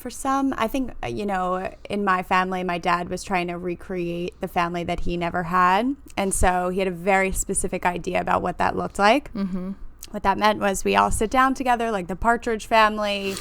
for some. I think, in my family, my dad was trying to recreate the family that he never had. And so he had a very specific idea about what that looked like. Mm-hmm. What that meant was we all sit down together like the Partridge Family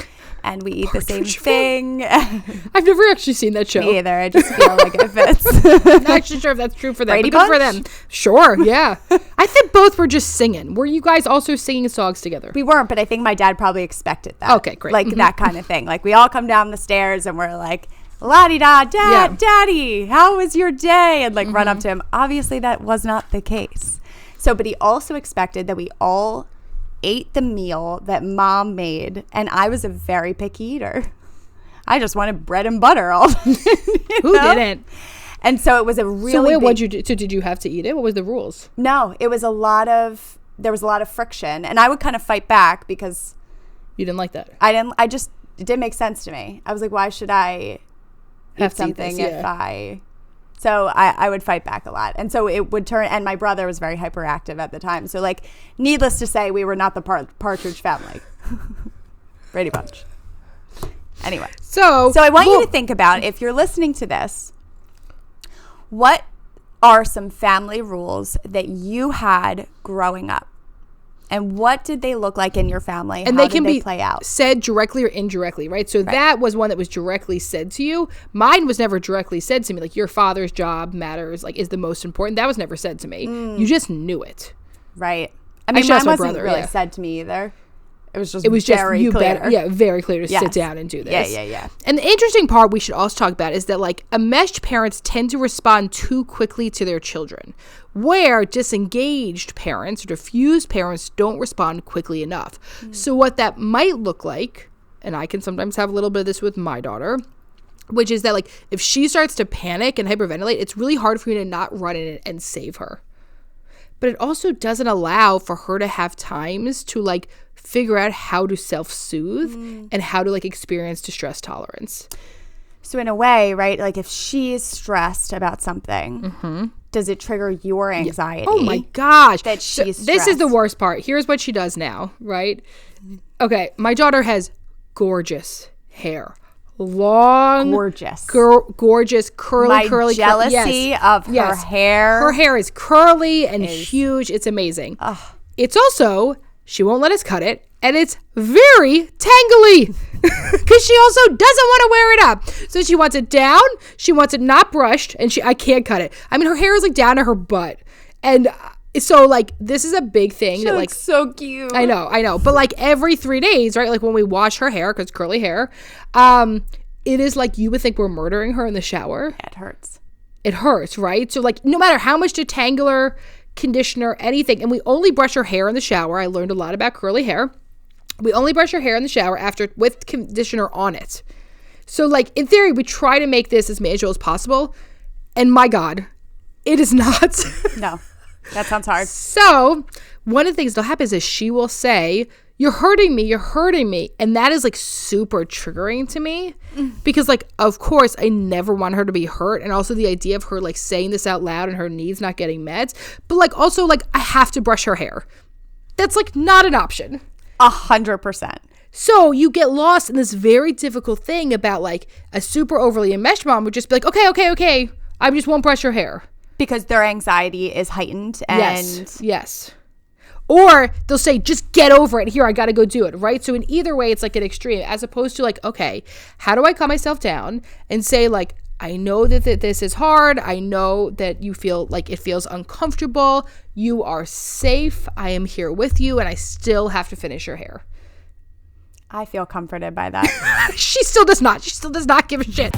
and we eat the same thing. I've never actually seen that show. Me either. I just feel like it fits. I'm not actually sure if that's true for them. Brady but good Bunch? for them. Sure, yeah. I think both were just singing. Were you guys also singing songs together? We weren't, but I think my dad probably expected that. Okay, great. Like that kind of thing. Like we all come down the stairs and we're like, la-di-da, Daddy, how was your day? And like run up to him. Obviously that was not the case. So, but he also expected that we all ate the meal that Mom made, and I was a very picky eater. I just wanted bread and butter all. Who didn't? And so it was a really. So what'd you do? So did you have to eat it? What was the rules? No, it was there was a lot of friction, and I would kind of fight back because you didn't like that. It didn't make sense to me. I was like, why should I have eat something if I? So I would fight back a lot. And so it would turn, and my brother was very hyperactive at the time. So like, needless to say, we were not the Partridge Family. Brady Bunch. Anyway. So I want you to think about, if you're listening to this, what are some family rules that you had growing up? And what did they look like in your family? And how they can did they be play out? Said directly or indirectly, right? So that was one that was directly said to you. Mine was never directly said to me. Like, your father's job matters, like, is the most important. That was never said to me. You just knew it. Right. I mean, mine wasn't really said to me either. It was just very clear. Very clear to sit down and do this. Yeah. And the interesting part we should also talk about is that, like, enmeshed parents tend to respond too quickly to their children, where disengaged parents or diffused parents don't respond quickly enough. So what that might look like, and I can sometimes have a little bit of this with my daughter, which is that, like, if she starts to panic and hyperventilate, it's really hard for me to not run in and save her. But it also doesn't allow for her to have times to, like, figure out how to self-soothe and how to, like, experience distress tolerance. So in a way, right, like if she's stressed about something, does it trigger your anxiety? Oh my gosh. That she's stressed. This is the worst part. Here's what she does now, right? Okay, my daughter has gorgeous hair. Long, gorgeous, curly. My jealousy of her hair. Her hair is curly and huge. It's amazing. It's also, she won't let us cut it, and it's very tangly because she also doesn't want to wear it up. So she wants it down, she wants it not brushed, and I can't cut it. I mean, her hair is like down to her butt, and so, like, this is a big thing. She that, looks like, so cute. I know. But, like, every 3 days, right? Like, when we wash her hair, because curly hair, it is like you would think we're murdering her in the shower. It hurts. It hurts, right? So, like, no matter how much detangler, conditioner, anything, and we only brush her hair in the shower. I learned a lot about curly hair. We only brush her hair in the shower with conditioner on it. So, like, in theory, we try to make this as manageable as possible. And my God, it is not. No. That sounds hard. So one of the things that'll happen is she will say, you're hurting me. And that is, like, super triggering to me because, like, of course, I never want her to be hurt. And also the idea of her, like, saying this out loud and her needs not getting met. But, like, also, like, I have to brush her hair. That's, like, not an option. 100%. So you get lost in this very difficult thing about, like, a super overly enmeshed mom would just be like, okay. I just won't brush your hair. Because their anxiety is heightened. And Yes. Or they'll say, just get over it. Here, I got to go do it, right? So in either way, it's like an extreme, as opposed to, like, okay, how do I calm myself down and say, like, I know that this is hard. I know that you feel like it feels uncomfortable. You are safe. I am here with you, and I still have to finish your hair. I feel comforted by that. She still does not. She still does not give a shit.